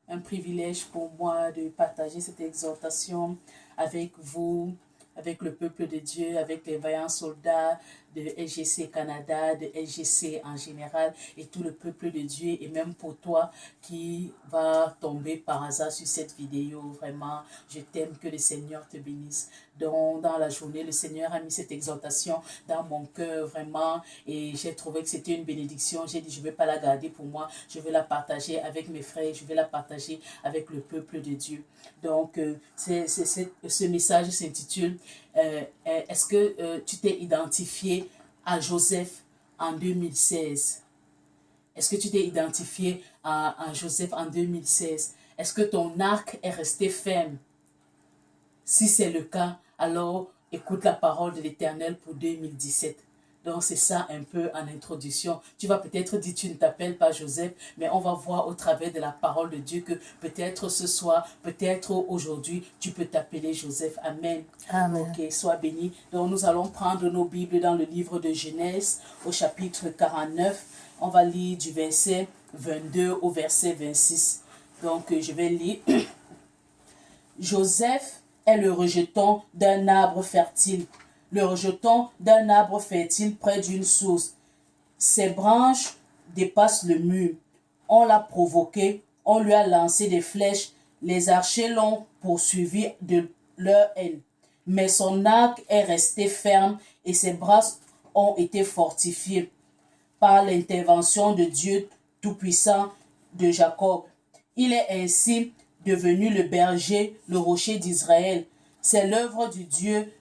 un privilège pour moi de partager cette exhortation avec vous, avec le peuple de Dieu, avec les vaillants soldats de LGC Canada, de LGC en général et tout le peuple de Dieu et même pour toi qui va tomber par hasard sur cette vidéo. Vraiment, je t'aime, que le Seigneur te bénisse. Donc, dans la journée, le Seigneur a mis cette exhortation dans mon cœur vraiment et j'ai trouvé que c'était une bénédiction. J'ai dit, je ne vais pas la garder pour moi, je vais la partager avec mes frères, je vais la partager avec le peuple de Dieu. Donc, ce message s'intitule est-ce que tu t'es identifié à Joseph en 2016? Est-ce que tu t'es identifié à Joseph en 2016? Est-ce que ton arc est resté ferme? Si c'est le cas, alors écoute la parole de l'Éternel pour 2017. Donc c'est ça un peu en introduction. Tu vas peut-être dire tu ne t'appelles pas Joseph, mais on va voir au travers de la parole de Dieu que peut-être ce soir, peut-être aujourd'hui, tu peux t'appeler Joseph. Amen. Amen. Ok, sois béni. Donc nous allons prendre nos Bibles dans le livre de Genèse au chapitre 49. On va lire du verset 22 au verset 26. Donc je vais lire. Joseph est le rejeton d'un arbre fertile. Le rejeton d'un arbre fertile près d'une source. Ses branches dépassent le mur. On l'a provoqué, on lui a lancé des flèches. Les archers l'ont poursuivi de leur haine. Mais son arc est resté ferme et ses bras ont été fortifiés par l'intervention de Dieu Tout-Puissant de Jacob. Il est ainsi devenu le berger, le rocher d'Israël. C'est l'œuvre du Dieu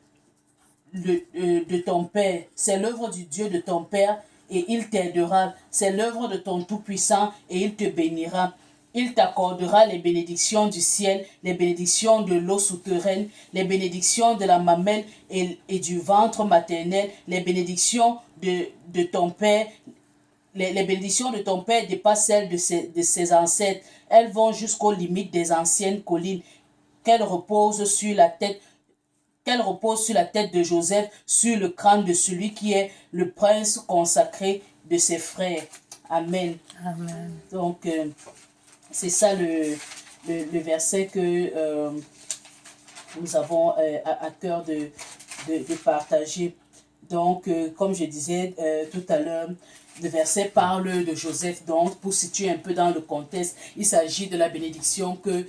de ton Père. C'est l'œuvre du Dieu de ton Père et il t'aidera. C'est l'œuvre de ton Tout-Puissant et il te bénira. Il t'accordera les bénédictions du ciel, les bénédictions de l'eau souterraine, les bénédictions de la mamelle et du ventre maternel, les bénédictions de ton Père. Les bénédictions de ton Père dépassent celles de ses ancêtres. Elles vont jusqu'aux limites des anciennes collines. Qu'elles reposent sur la tête de Joseph, sur le crâne de celui qui est le prince consacré de ses frères. Amen. Amen. Donc, c'est ça le verset que nous avons à cœur de partager. Donc, comme je disais tout à l'heure, le verset parle de Joseph. Donc, pour situer un peu dans le contexte, il s'agit de la bénédiction que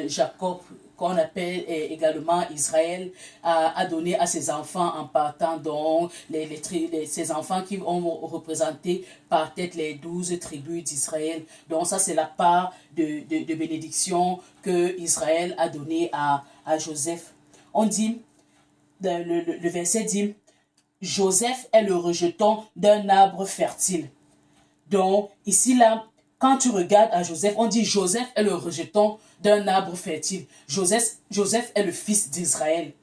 Jacob, qu'on appelle également Israël, a donné à ses enfants en partant. Donc, ses enfants qui ont représenté par tête les 12 tribus d'Israël. Donc, ça, c'est la part de bénédiction que Israël a donnée à Joseph. On dit, le verset dit, Joseph est le rejeton d'un arbre fertile. Donc, ici, là, quand tu regardes à Joseph, on dit Joseph est le rejeton d'un arbre fertile. Joseph est le fils d'Israël.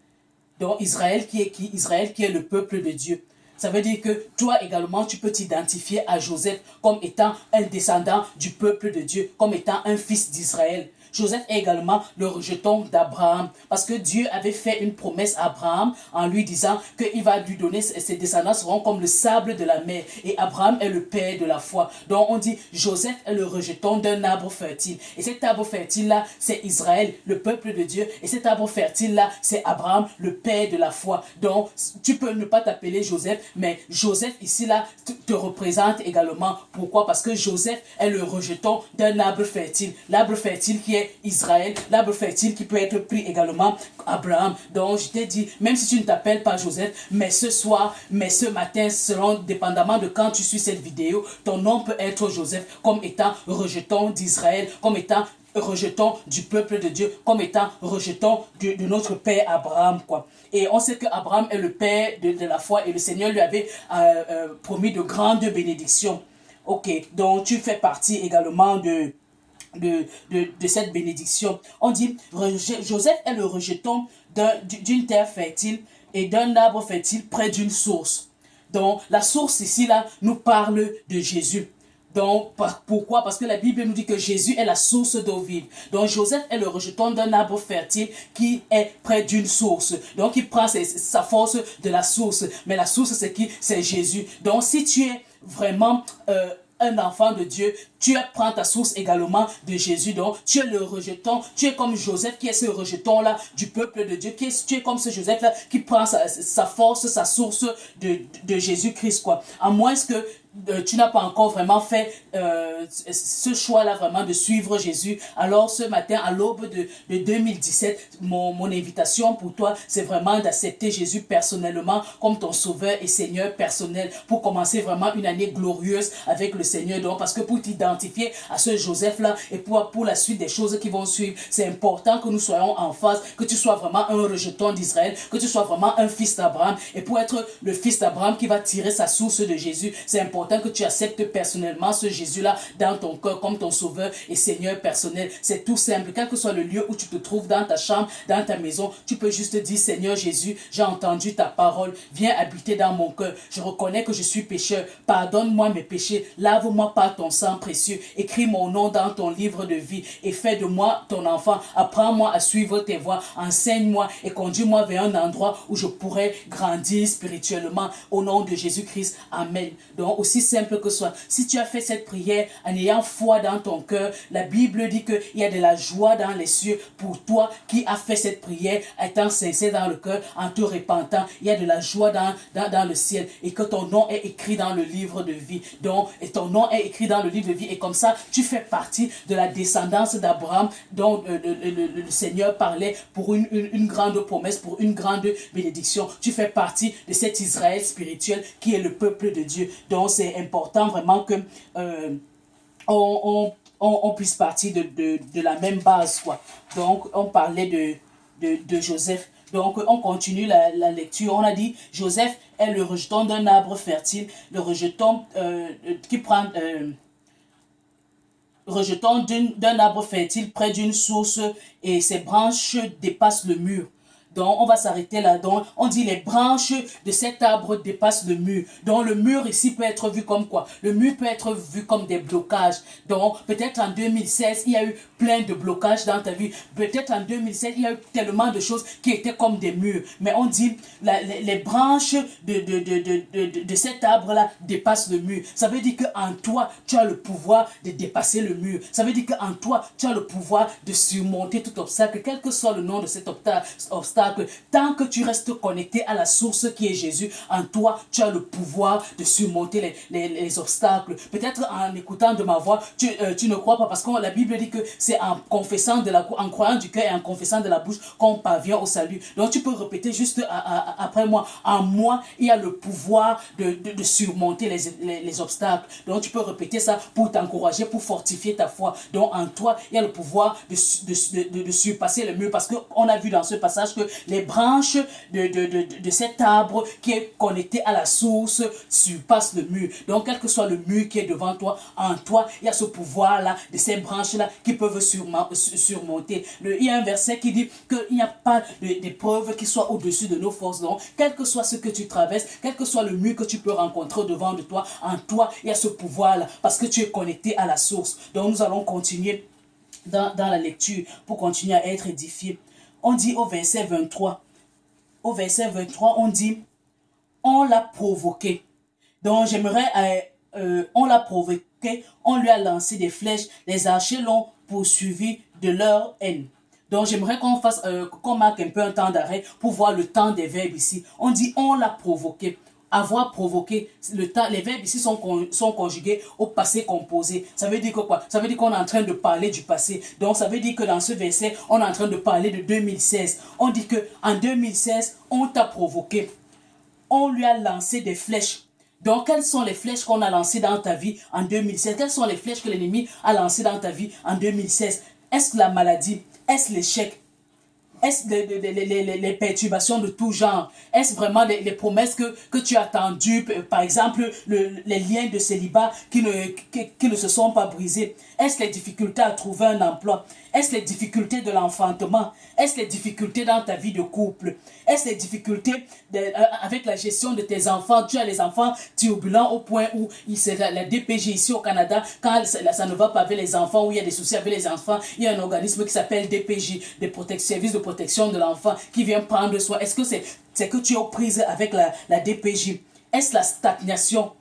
Donc, Israël qui est qui? Israël qui est le peuple de Dieu. Ça veut dire que toi également, tu peux t'identifier à Joseph comme étant un descendant du peuple de Dieu, comme étant un fils d'Israël. Joseph est également le rejeton d'Abraham, parce que Dieu avait fait une promesse à Abraham en lui disant qu'il va lui donner, ses descendants seront comme le sable de la mer, et Abraham est le père de la foi. Donc on dit Joseph est le rejeton d'un arbre fertile, et cet arbre fertile-là, c'est Israël, le peuple de Dieu, et cet arbre fertile-là, c'est Abraham, le père de la foi. Donc tu peux ne pas t'appeler Joseph, mais Joseph ici-là te représente également. Pourquoi? Parce que Joseph est le rejeton d'un arbre fertile, l'arbre fertile qui est Israël, l'arbre fertile qui peut être pris également Abraham. Donc je t'ai dit, même si tu ne t'appelles pas Joseph, mais ce soir, mais ce matin, selon dépendamment de quand tu suis cette vidéo, ton nom peut être Joseph, comme étant rejeton d'Israël, comme étant rejeton du peuple de Dieu, comme étant rejeton de notre père Abraham, quoi. Et on sait que Abraham est le père de la foi et le Seigneur lui avait promis de grandes bénédictions. Ok, donc tu fais partie également de cette bénédiction. On dit, Joseph est le rejeton d'une terre fertile et d'un arbre fertile près d'une source. Donc, la source ici, là, nous parle de Jésus. Donc, pourquoi? Parce que la Bible nous dit que Jésus est la source d'eau vive. Donc, Joseph est le rejeton d'un arbre fertile qui est près d'une source. Donc, il prend sa force de la source. Mais la source, c'est qui? C'est Jésus. Donc, si tu es vraiment un enfant de Dieu, tu prends ta source également de Jésus. Donc, tu es le rejeton. Tu es comme Joseph qui est ce rejeton-là du peuple de Dieu. Tu es comme ce Joseph-là qui prend sa force, sa source de Jésus-Christ, quoi. À moins que tu n'as pas encore vraiment fait ce choix-là vraiment de suivre Jésus. Alors ce matin, à l'aube de 2017, mon invitation pour toi, c'est vraiment d'accepter Jésus personnellement comme ton sauveur et Seigneur personnel pour commencer vraiment une année glorieuse avec le Seigneur. Donc, parce que pour t'identifier à ce Joseph-là et pour la suite des choses qui vont suivre, c'est important que nous soyons en phase, que tu sois vraiment un rejeton d'Israël, que tu sois vraiment un fils d'Abraham. Et pour être le fils d'Abraham qui va tirer sa source de Jésus, c'est important que tu acceptes personnellement ce Jésus-là dans ton cœur comme ton sauveur et Seigneur personnel. C'est tout simple. Quel que soit le lieu où tu te trouves, dans ta chambre, dans ta maison, tu peux juste dire: Seigneur Jésus, j'ai entendu ta parole. Viens habiter dans mon cœur. Je reconnais que je suis pécheur. Pardonne-moi mes péchés. Lave-moi par ton sang précieux. Écris mon nom dans ton livre de vie et fais de moi ton enfant. Apprends-moi à suivre tes voies. Enseigne-moi et conduis-moi vers un endroit où je pourrai grandir spirituellement. Au nom de Jésus-Christ. Amen. Donc, aussi simple que ce soit, si tu as fait cette prière en ayant foi dans ton cœur, la Bible dit qu'il y a de la joie dans les cieux pour toi qui as fait cette prière, étant sincère dans le cœur, en te repentant. Il y a de la joie dans le ciel et que ton nom est écrit dans le livre de vie. Donc, et ton nom est écrit dans le livre de vie et comme ça, tu fais partie de la descendance d'Abraham dont le Seigneur parlait pour une grande promesse, pour une grande bénédiction. Tu fais partie de cet Israël spirituel qui est le peuple de Dieu. Donc, c'est important vraiment que on puisse partir de la même base, quoi. Donc, on parlait de Joseph. Donc, on continue la lecture. On a dit, Joseph est le rejeton d'un arbre fertile, le rejeton qui prend... rejeton d'un arbre fertile près d'une source et ses branches dépassent le mur. Donc, on va s'arrêter là. Donc, on dit les branches de cet arbre dépassent le mur. Donc, le mur ici peut être vu comme quoi? Le mur peut être vu comme des blocages. Donc, peut-être en 2016, il y a eu plein de blocages dans ta vie. Peut-être en 2016, il y a eu tellement de choses qui étaient comme des murs. Mais on dit les branches de cet arbre-là dépassent le mur. Ça veut dire qu'en toi, tu as le pouvoir de dépasser le mur. Ça veut dire qu'en toi, tu as le pouvoir de surmonter tout obstacle, quel que soit le nom de cet obstacle. Tant que tu restes connecté à la source qui est Jésus, en toi, tu as le pouvoir de surmonter les obstacles. Peut-être en écoutant de ma voix, tu ne crois pas parce que la Bible dit que c'est en confessant en croyant du cœur et en confessant de la bouche qu'on parvient au salut. Donc tu peux répéter juste après moi. En moi, il y a le pouvoir de surmonter les obstacles. Donc tu peux répéter ça pour t'encourager, pour fortifier ta foi. Donc en toi, il y a le pouvoir de surpasser le mur parce qu'on a vu dans ce passage que les branches de cet arbre qui est connecté à la source surpassent le mur. Donc, quel que soit le mur qui est devant toi, en toi, il y a ce pouvoir-là, de ces branches-là qui peuvent surmonter. Il y a un verset qui dit qu'il n'y a pas d'épreuve qui soit au-dessus de nos forces. Donc, quel que soit ce que tu traverses, quel que soit le mur que tu peux rencontrer devant de toi, en toi, il y a ce pouvoir-là parce que tu es connecté à la source. Donc, nous allons continuer dans la lecture pour continuer à être édifiés. On dit au verset 23, on dit, on l'a provoqué. Donc j'aimerais, on l'a provoqué, on lui a lancé des flèches, les archers l'ont poursuivi de leur haine. Donc j'aimerais qu'on marque un peu un temps d'arrêt pour voir le temps des verbes ici. On dit, on l'a provoqué. Avoir provoqué, les verbes ici sont conjugués au passé composé. Ça veut dire que quoi? Ça veut dire qu'on est en train de parler du passé. Donc ça veut dire que dans ce verset, on est en train de parler de 2016. On dit que en 2016, on t'a provoqué. On lui a lancé des flèches. Donc quelles sont les flèches qu'on a lancées dans ta vie en 2016? Quelles sont les flèches que l'ennemi a lancées dans ta vie en 2016? Est-ce la maladie? Est-ce l'échec? Est-ce les perturbations de tout genre? Est-ce vraiment les promesses que tu as attendues? Par exemple, les liens de célibat qui ne se sont pas brisés? Est-ce les difficultés à trouver un emploi? Est-ce les difficultés de l'enfantement? Est-ce les difficultés dans ta vie de couple? Est-ce les difficultés avec la gestion de tes enfants? Tu as les enfants turbulents au point où c'est la DPJ ici au Canada, quand ça ne va pas avec les enfants, où il y a des soucis avec les enfants, il y a un organisme qui s'appelle DPJ, Service de protection de l'enfant, qui vient prendre soin. Est-ce que c'est que tu es aux prises avec la DPJ? Est-ce la stagnation?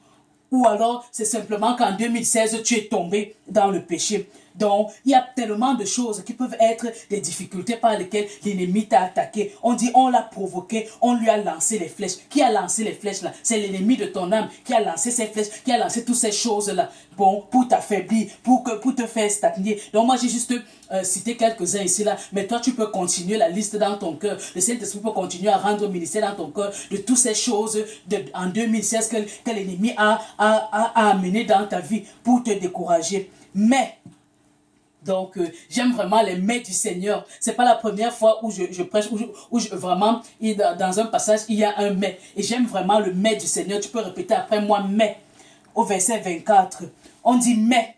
ou alors c'est simplement qu'en 2016, tu es tombé dans le péché. Donc, il y a tellement de choses qui peuvent être des difficultés par lesquelles l'ennemi t'a attaqué. On dit, on l'a provoqué, on lui a lancé les flèches. Qui a lancé les flèches là? C'est l'ennemi de ton âme qui a lancé ces flèches, qui a lancé toutes ces choses là. Bon, pour t'affaiblir, pour te faire stagner. Donc, moi, j'ai juste cité quelques-uns ici là. Mais toi, tu peux continuer la liste dans ton cœur. Le Saint-Esprit peut continuer à rendre ministère dans ton cœur de toutes ces choses en 2016 que l'ennemi a amené dans ta vie pour te décourager. Mais, donc, j'aime vraiment les mais du Seigneur. C'est pas la première fois où je prêche, où vraiment, dans un passage, il y a un mais. Et j'aime vraiment le mais du Seigneur. Tu peux répéter après moi, mais. Au verset 24, on dit mais.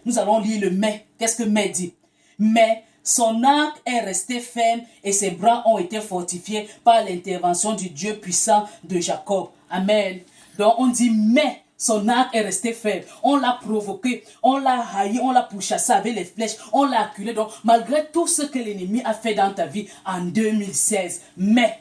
Nous allons lire le mais. Qu'est-ce que mais dit? Mais son arc est resté ferme et ses bras ont été fortifiés par l'intervention du Dieu puissant de Jacob. Amen. Donc, on dit mais. Son arc est resté faible. On l'a provoqué, on l'a haï, on l'a pourchassé avec les flèches, on l'a acculé. Donc, malgré tout ce que l'ennemi a fait dans ta vie en 2016, mais,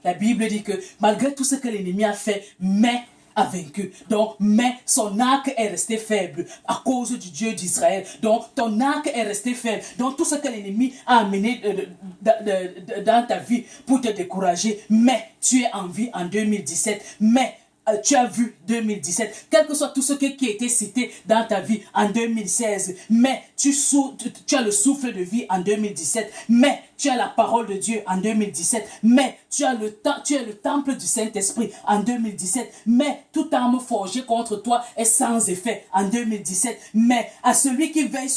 la Bible dit que malgré tout ce que l'ennemi a fait, mais a vaincu. Donc, mais son arc est resté faible à cause du Dieu d'Israël. Donc, ton arc est resté faible. Donc, tout ce que l'ennemi a amené dans ta vie pour te décourager, mais tu es en vie en 2017, mais tu as vu 2017, quel que soit tout ce qui a été cité dans ta vie en 2016, mais tu as le souffle de vie en 2017, mais tu as la parole de Dieu en 2017, mais tu as le temple du Saint-Esprit en 2017, mais toute arme forgée contre toi est sans effet en 2017, mais à celui qui veille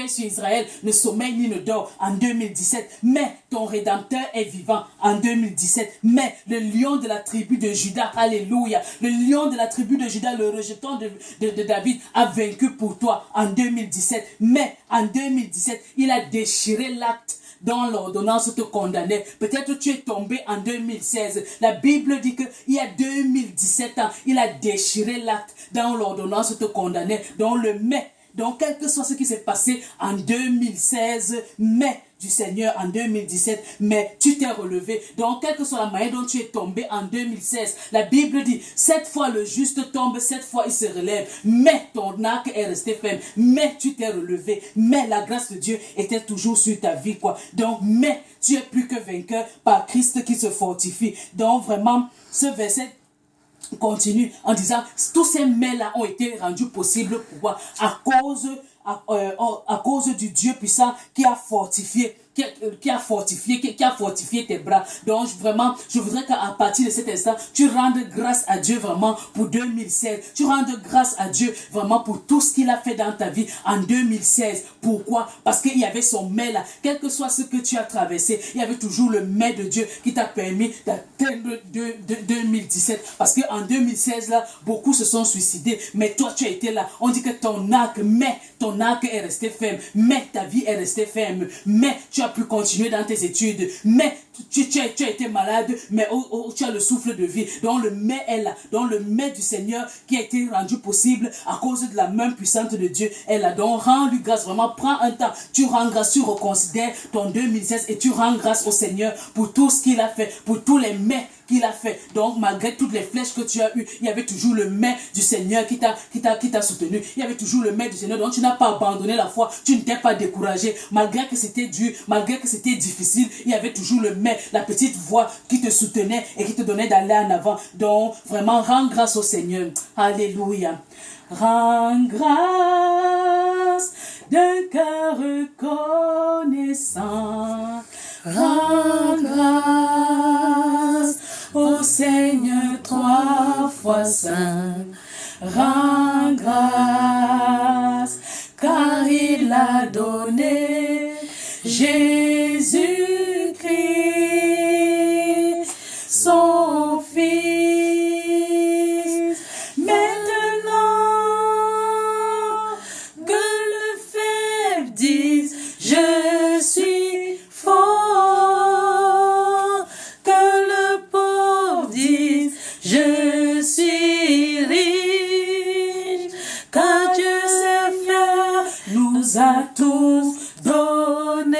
sur Israël ne sommeille ni ne dort en 2017, mais ton Rédempteur est vivant en 2017, mais le lion de la tribu de Juda, alléluia, le lion de la tribu de Juda, le rejeton de David a vaincu pour toi en 2017, mais en 2017, il a déchiré l'acte dont l'ordonnance te condamnait. Peut-être tu es tombé en 2016. La Bible dit qu'il y a 2017 ans, il a déchiré l'acte dont l'ordonnance te condamnait. Donc le mais. Donc quel que soit ce qui s'est passé en 2016, mais du Seigneur en 2017, mais tu t'es relevé. Donc, quelle que soit la manière dont tu es tombé en 2016, la Bible dit, 7 fois le juste tombe, 7 fois il se relève, mais ton arc est resté ferme, mais tu t'es relevé, mais la grâce de Dieu était toujours sur ta vie, quoi. Donc, mais tu es plus que vainqueur par Christ qui se fortifie. Donc, vraiment, ce verset continue en disant, tous ces mais-là ont été rendus possibles pour à cause du Dieu puissant qui a fortifié tes bras. Donc vraiment, je voudrais qu'à partir de cet instant, tu rendes grâce à Dieu vraiment pour 2016. Tu rendes grâce à Dieu vraiment pour tout ce qu'il a fait dans ta vie en 2016. Pourquoi? Parce qu'il y avait son mais là. Quel que soit ce que tu as traversé, il y avait toujours le mais de Dieu qui t'a permis d'atteindre 2017. Parce qu'en 2016 là, beaucoup se sont suicidés. Mais toi, tu as été là. On dit que ton arc est resté ferme. Mais ta vie est restée ferme. Mais tu as pu continuer dans tes études, mais tu as été malade, mais tu as le souffle de vie. Donc le mais est là. Donc le mais du Seigneur qui a été rendu possible à cause de la main puissante de Dieu est là. Donc rends-lui grâce. Vraiment, prends un temps. Tu rends grâce, tu reconsidères ton 2016 et tu rends grâce au Seigneur pour tout ce qu'il a fait, pour tous les mais qu'il a fait. Donc malgré toutes les flèches que tu as eues, il y avait toujours le mais du Seigneur qui t'a soutenu. Il y avait toujours le mais du Seigneur. Donc tu n'as pas abandonné la foi, tu ne t'es pas découragé. Malgré que c'était dur, malgré que c'était difficile, il y avait toujours le mais, la petite voix qui te soutenait et qui te donnait d'aller en avant. Donc vraiment, rends grâce au Seigneur. Alléluia. Rends grâce d'un cœur reconnaissant. Rends grâce au Seigneur 3 fois saint. Rends grâce car il a donné Jésus-Christ, son Fils. Maintenant que le faible dise, je suis fort, que le pauvre dise, je suis riche, car Dieu sait faire, nous a tous donné.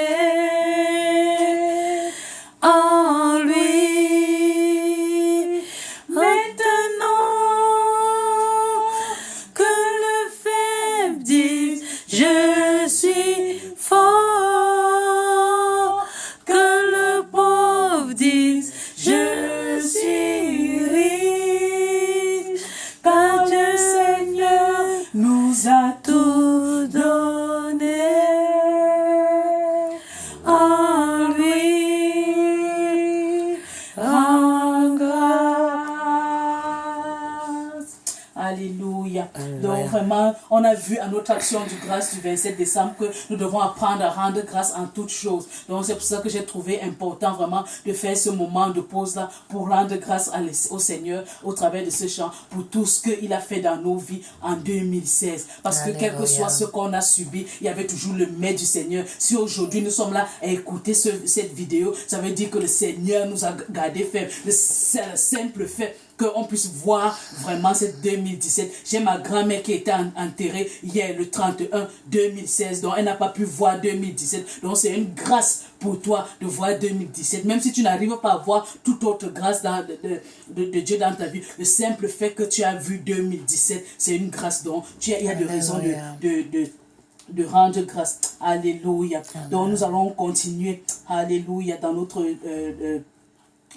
vraiment, on a vu à notre action du grâce du 27 décembre que nous devons apprendre à rendre grâce en toutes choses. Donc c'est pour ça que j'ai trouvé important vraiment de faire ce moment de pause là pour rendre grâce au Seigneur au travers de ce chant pour tout ce qu'il a fait dans nos vies en 2016. Parce que quel que soit ce qu'on a subi, il y avait toujours le mais du Seigneur. Si aujourd'hui nous sommes là à écouter cette vidéo, ça veut dire que le Seigneur nous a gardé ferme. C'est le simple fait qu'on puisse voir vraiment cette 2017. J'ai ma grand-mère qui était enterrée hier le 31 2016, donc elle n'a pas pu voir 2017. Donc c'est une grâce pour toi de voir 2017. Même si tu n'arrives pas à voir toute autre grâce de Dieu dans ta vie, le simple fait que tu as vu 2017, c'est une grâce. Donc il y a de raisons de rendre grâce. Alléluia. Donc nous allons continuer, alléluia, dans notre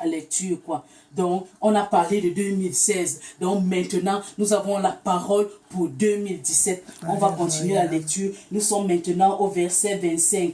lecture, quoi. Donc on a parlé de 2016, donc maintenant nous avons la parole pour 2017. On va continuer la lecture. Nous sommes maintenant au verset 25.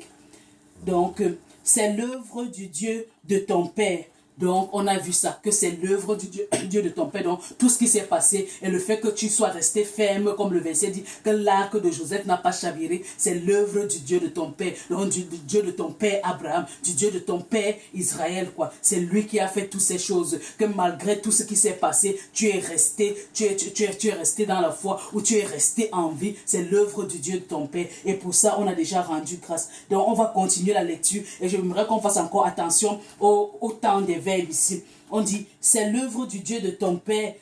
Donc c'est l'œuvre du Dieu de ton Père. Donc, on a vu ça, que c'est l'œuvre du Dieu de ton Père. Donc, tout ce qui s'est passé et le fait que tu sois resté ferme, comme le verset dit, que l'arc de Joseph n'a pas chaviré, c'est l'œuvre du Dieu de ton Père. Donc, du Dieu de ton Père Abraham, du Dieu de ton Père Israël, quoi. C'est lui qui a fait toutes ces choses. Que malgré tout ce qui s'est passé, tu es resté, tu es resté dans la foi, ou tu es resté en vie. C'est l'œuvre du Dieu de ton Père. Et pour ça, on a déjà rendu grâce. Donc, on va continuer la lecture et j'aimerais qu'on fasse encore attention au temps des verbes ici. On dit, c'est l'œuvre du Dieu de ton Père,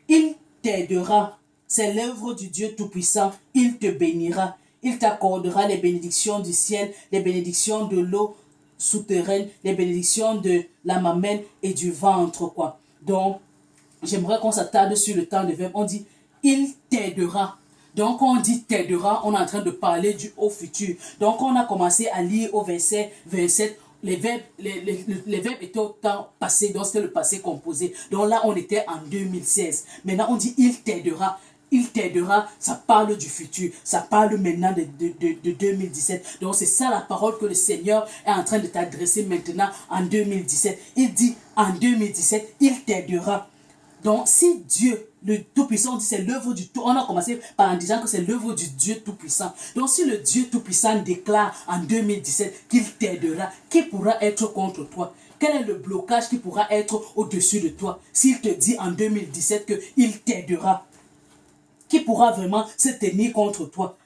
il t'aidera. C'est l'œuvre du Dieu Tout-Puissant, il te bénira. Il t'accordera les bénédictions du ciel, les bénédictions de l'eau souterraine, les bénédictions de la mamelle et du ventre, quoi. Donc, j'aimerais qu'on s'attarde sur le temps de verbe. On dit, il t'aidera. Donc, quand on dit t'aidera, on est en train de parler du haut futur. Donc, on a commencé à lire au verset 27. Les verbes étaient au temps passé, donc c'était le passé composé. Donc là, on était en 2016. Maintenant, on dit il t'aidera. Il t'aidera, ça parle du futur, ça parle maintenant de 2017. Donc c'est ça la parole que le Seigneur est en train de t'adresser maintenant en 2017. Il dit en 2017, il t'aidera. Donc, si Dieu, le Tout-Puissant, dit c'est l'œuvre du Tout, on a commencé par en disant que c'est l'œuvre du Dieu Tout-Puissant. Donc, si le Dieu Tout-Puissant déclare en 2017 qu'il t'aidera, qui pourra être contre toi? Quel est le blocage qui pourra être au-dessus de toi? S'il te dit en 2017 qu'il t'aidera, qui pourra vraiment se tenir contre toi?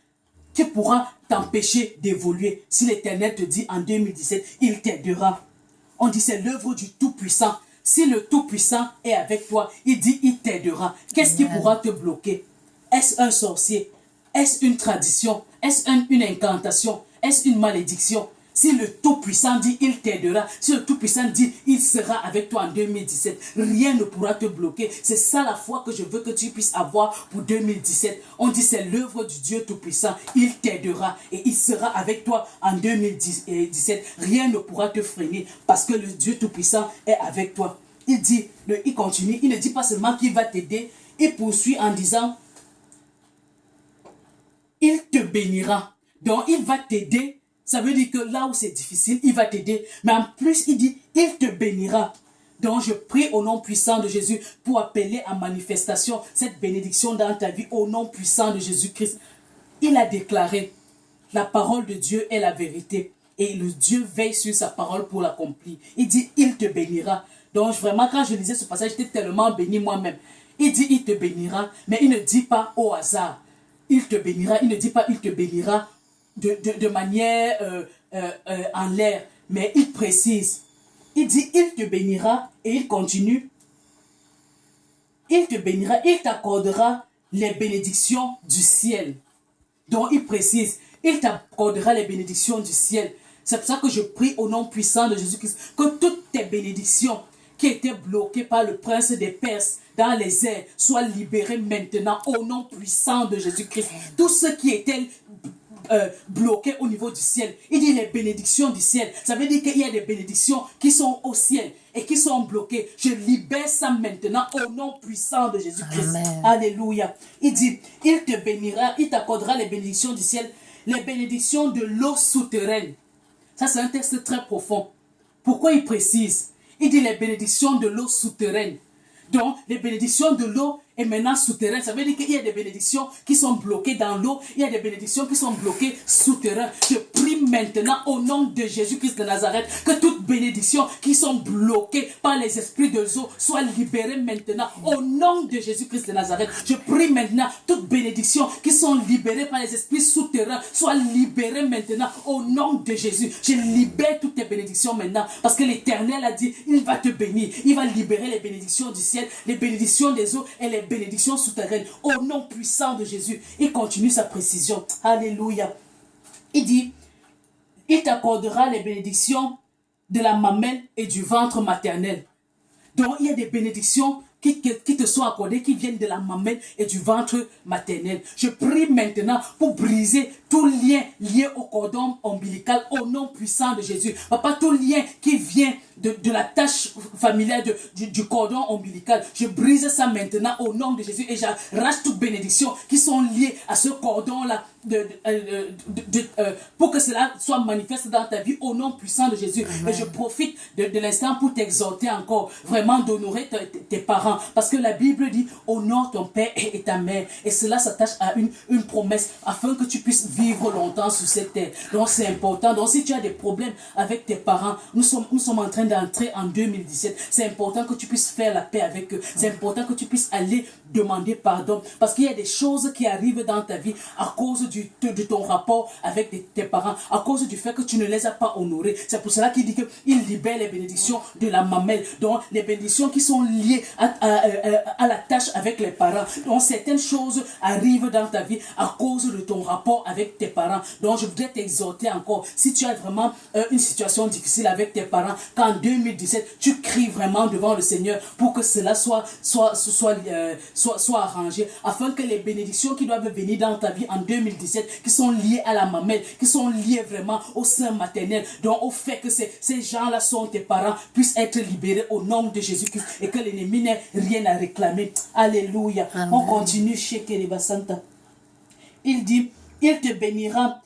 Qui pourra t'empêcher d'évoluer? Si l'Éternel te dit en 2017, il t'aidera. On dit c'est l'œuvre du Tout-Puissant. Si le Tout-Puissant est avec toi, il dit il t'aidera. Qu'est-ce qui pourra te bloquer? Est-ce un sorcier? Est-ce une tradition? Est-ce une incantation? Est-ce une malédiction? Si le Tout-Puissant dit il t'aidera, si le Tout-Puissant dit il sera avec toi en 2017, rien ne pourra te bloquer. C'est ça la foi que je veux que tu puisses avoir pour 2017. On dit c'est l'œuvre du Dieu Tout-Puissant. Il t'aidera et il sera avec toi en 2017. Rien ne pourra te freiner parce que le Dieu Tout-Puissant est avec toi. Il continue, il ne dit pas seulement qu'il va t'aider, il poursuit en disant il te bénira. Donc il va t'aider. Ça veut dire que là où c'est difficile, il va t'aider. Mais en plus, il dit, il te bénira. Donc je prie au nom puissant de Jésus pour appeler à manifestation cette bénédiction dans ta vie au nom puissant de Jésus-Christ. Il a déclaré, la parole de Dieu est la vérité. Et le Dieu veille sur sa parole pour l'accomplir. Il dit, il te bénira. Donc vraiment, quand je lisais ce passage, j'étais tellement béni moi-même. Il dit, il te bénira, mais il ne dit pas au hasard. Il te bénira, il ne dit pas, il te bénira de manière en l'air, mais il précise. Il dit, il te bénira, et il continue. Il te bénira, il t'accordera les bénédictions du ciel. Donc il précise, il t'accordera les bénédictions du ciel. C'est pour ça que je prie au nom puissant de Jésus-Christ que toutes tes bénédictions qui étaient bloquées par le prince des Perses dans les airs soient libérées maintenant au nom puissant de Jésus-Christ. Tout ce qui était bloqué au niveau du ciel. Il dit les bénédictions du ciel. Ça veut dire qu'il y a des bénédictions qui sont au ciel et qui sont bloquées. Je libère ça maintenant au nom puissant de Jésus-Christ. Alléluia. Il dit, il te bénira, il t'accordera les bénédictions du ciel, les bénédictions de l'eau souterraine. Ça, c'est un texte très profond. Pourquoi il précise? Il dit les bénédictions de l'eau souterraine. Donc, les bénédictions de l'eau et maintenant souterrain. Ça veut dire qu'il y a des bénédictions qui sont bloquées dans l'eau. Il y a des bénédictions qui sont bloquées souterrain. Je prie maintenant au nom de Jésus-Christ de Nazareth que toutes bénédictions qui sont bloquées par les esprits de eau soient libérées maintenant au nom de Jésus-Christ de Nazareth. Je prie maintenant toutes bénédictions qui sont libérées par les esprits souterrains soient libérées maintenant au nom de Jésus. Je libère toutes tes bénédictions maintenant parce que l'Éternel a dit, il va te bénir. Il va libérer les bénédictions du ciel, les bénédictions des eaux et les bénédictions souterraines au nom puissant de Jésus. Il continue sa précision. Alléluia. Il dit, il t'accordera les bénédictions de la mamelle et du ventre maternel. Donc il y a des bénédictions qui te sont accordées, qui viennent de la mamelle et du ventre maternel. Je prie maintenant pour briser tout lien lié au cordon ombilical au nom puissant de Jésus. Papa, tout lien qui vient de la tâche familiale du cordon ombilical, je brise ça maintenant au nom de Jésus et j'arrache toute bénédiction qui sont liées à ce cordon-là pour que cela soit manifeste dans ta vie au nom puissant de Jésus. Amen. Et je profite de l'instant pour t'exhorter encore, vraiment d'honorer tes parents, parce que la Bible dit honore ton père et ta mère, et cela s'attache à une promesse afin que tu puisses vivre longtemps sur cette terre. Donc c'est important. Donc si tu as des problèmes avec tes parents, nous sommes en train d'entrer en 2017, c'est important que tu puisses faire la paix avec eux. C'est important que tu puisses aller demander pardon, parce qu'il y a des choses qui arrivent dans ta vie à cause de ton rapport avec tes parents, à cause du fait que tu ne les as pas honorés. C'est pour cela qu'il dit qu'il libère les bénédictions de la mamelle, donc les bénédictions qui sont liées à la tâche avec les parents. Donc certaines choses arrivent dans ta vie à cause de ton rapport avec tes parents. Donc je voudrais t'exhorter encore, si tu as vraiment une situation difficile avec tes parents, qu'en 2017 tu cries vraiment devant le Seigneur pour que cela soit arrangé, afin que les bénédictions qui doivent venir dans ta vie en 2017, qui sont liées à la mamelle, qui sont liées vraiment au sein maternel, donc au fait que ces gens-là sont tes parents, puissent être libérés au nom de Jésus-Christ et que l'ennemi n'ait rien à réclamer. Alléluia. Amen. On continue chez Keriba Santa. Il dit, il te bénira.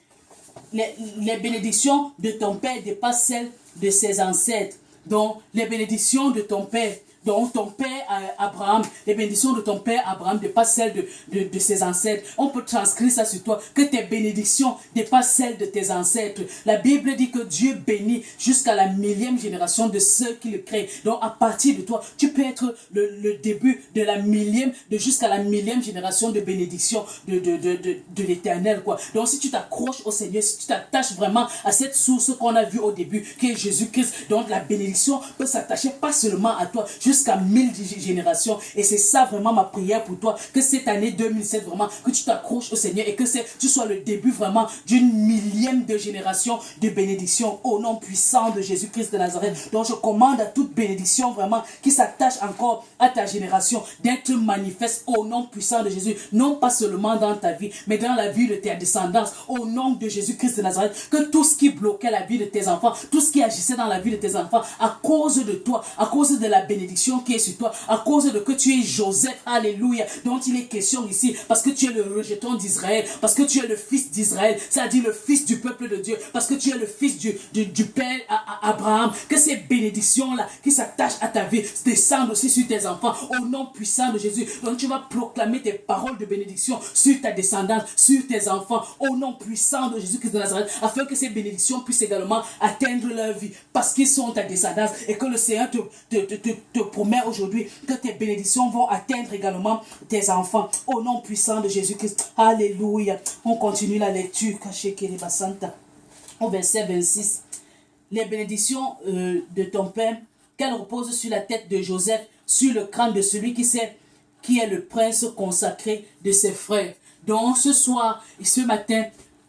Les bénédictions de ton père dépassent celles de ses ancêtres. Donc, les bénédictions de ton père, donc ton père Abraham, les bénédictions de ton père Abraham dépassent celles de ses ancêtres. On peut transcrire ça sur toi, que tes bénédictions dépassent celles de tes ancêtres. La Bible dit que Dieu bénit jusqu'à la 1000e génération de ceux qui le créent. Donc à partir de toi, tu peux être le début de la 1000e, jusqu'à la 1000e génération de bénédiction de l'Éternel, quoi. Donc si tu t'accroches au Seigneur, si tu t'attaches vraiment à cette source qu'on a vue au début, qui est Jésus-Christ, donc la bénédiction peut s'attacher pas seulement à toi, jusqu'à 1000 générations. Et c'est ça vraiment ma prière pour toi, que cette année 2007 vraiment, que tu t'accroches au Seigneur et que tu sois le début vraiment d'une 1000e de génération de bénédiction au nom puissant de Jésus-Christ de Nazareth. Donc je commande à toute bénédiction vraiment qui s'attache encore à ta génération d'être manifeste au nom puissant de Jésus, non pas seulement dans ta vie, mais dans la vie de tes descendants, au nom de Jésus-Christ de Nazareth. Que tout ce qui bloquait la vie de tes enfants, tout ce qui agissait dans la vie de tes enfants, à cause de toi, à cause de la bénédiction qui est sur toi, à cause de que tu es Joseph, alléluia, dont il est question ici, parce que tu es le rejeton d'Israël, parce que tu es le fils d'Israël, c'est-à-dire le fils du peuple de Dieu, parce que tu es le fils du père Abraham, que ces bénédictions-là qui s'attachent à ta vie descendent aussi sur tes enfants, au nom puissant de Jésus. Donc tu vas proclamer tes paroles de bénédiction sur ta descendance, sur tes enfants, au nom puissant de Jésus-Christ de Nazareth, afin que ces bénédictions puissent également atteindre leur vie, parce qu'ils sont ta descendance, et que le Seigneur te promet aujourd'hui que tes bénédictions vont atteindre également tes enfants, au nom puissant de Jésus-Christ. Alléluia. On continue la lecture au verset 26. Les bénédictions de ton père, qu'elles reposent sur la tête de Joseph, sur le crâne de celui qui est le prince consacré de ses frères. Donc ce soir et ce matin,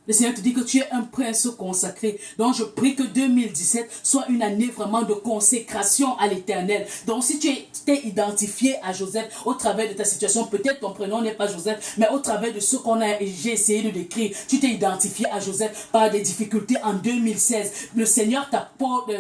le Seigneur te dit que tu es un prince consacré. Donc je prie que 2017 soit une année vraiment de consécration à l'Éternel. Donc si tu t'es identifié à Joseph au travers de ta situation, peut-être ton prénom n'est pas Joseph, mais au travers de ce j'ai essayé de décrire, tu t'es identifié à Joseph par des difficultés en 2016. Le Seigneur t'apporte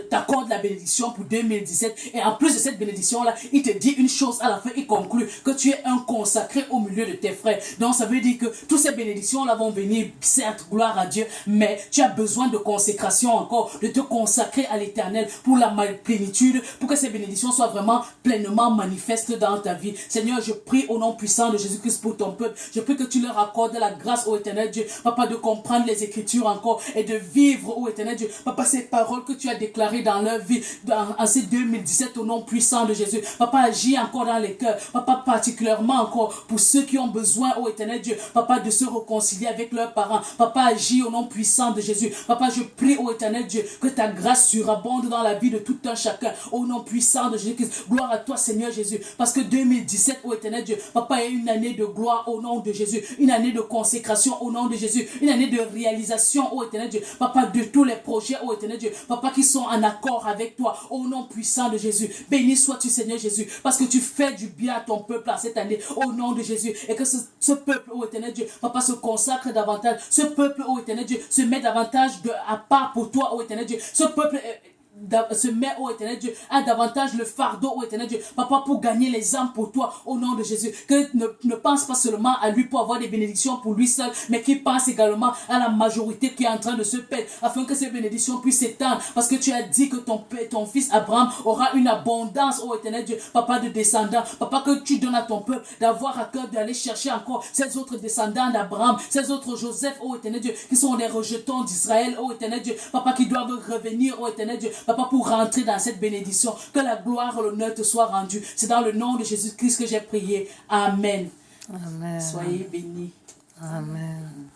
t'accorde la bénédiction pour 2017. Et en plus de cette bénédiction-là, il te dit une chose à la fin, il conclut que tu es un consacré au milieu de tes frères. Donc ça veut dire que toutes ces bénédictions-là vont venir, certes, gloire à Dieu, mais tu as besoin de consécration encore, de te consacrer à l'Éternel pour la plénitude, pour que ces bénédictions soient vraiment pleinement manifestes dans ta vie. Seigneur, je prie au nom puissant de Jésus-Christ pour ton peuple. Je prie que tu leur accordes la grâce, ô Éternel Dieu, Papa, de comprendre les Écritures encore et de vivre, ô Éternel Dieu, Papa, ces paroles que tu as déclarées dans leur vie en ces 2017 au nom puissant de Jésus. Papa, agis encore dans les cœurs. Papa, particulièrement encore pour ceux qui ont besoin, ô Éternel Dieu, Papa, de se réconcilier avec leurs parents. Papa, agis au nom puissant de Jésus. Papa, je prie, ô Éternel Dieu, que ta grâce surabonde dans la vie de tout un chacun. Au nom puissant de Jésus-Christ. Gloire à toi, Seigneur Jésus. Parce que 2017, ô Éternel Dieu, Papa, est une année de gloire au nom de Jésus. Une année de consécration au nom de Jésus. Une année de réalisation, ô Éternel Dieu. Papa, de tous les projets, ô Éternel Dieu. Papa, qui sont en accord avec toi. Au nom puissant de Jésus. Béni sois-tu, Seigneur Jésus. Parce que tu fais du bien à ton peuple à cette année. Au nom de Jésus. Et que ce peuple, ô Éternel Dieu, Papa, se consacre davantage. Ce peuple, ô Éternel Dieu, se met davantage à part pour toi, ô Éternel Dieu. Ce peuple se met, ô Éternel Dieu, à davantage le fardeau, ô Éternel Dieu, Papa, pour gagner les âmes pour toi, au nom de Jésus. Que ne pense pas seulement à lui pour avoir des bénédictions pour lui seul, mais qu'il pense également à la majorité qui est en train de se perdre, afin que ces bénédictions puissent s'étendre, parce que tu as dit que ton fils Abraham aura une abondance, ô Éternel Dieu, Papa, de descendants. Papa, que tu donnes à ton peuple d'avoir à cœur d'aller chercher encore ces autres descendants d'Abraham, ces autres Joseph, ô Éternel Dieu, qui sont les rejetons d'Israël, ô Éternel Dieu, Papa, qui doivent revenir, ô Éternel Dieu, Papa, pour rentrer dans cette bénédiction. Que la gloire et l'honneur te soient rendus. C'est dans le nom de Jésus-Christ que j'ai prié. Amen. Amen. Soyez bénis. Amen.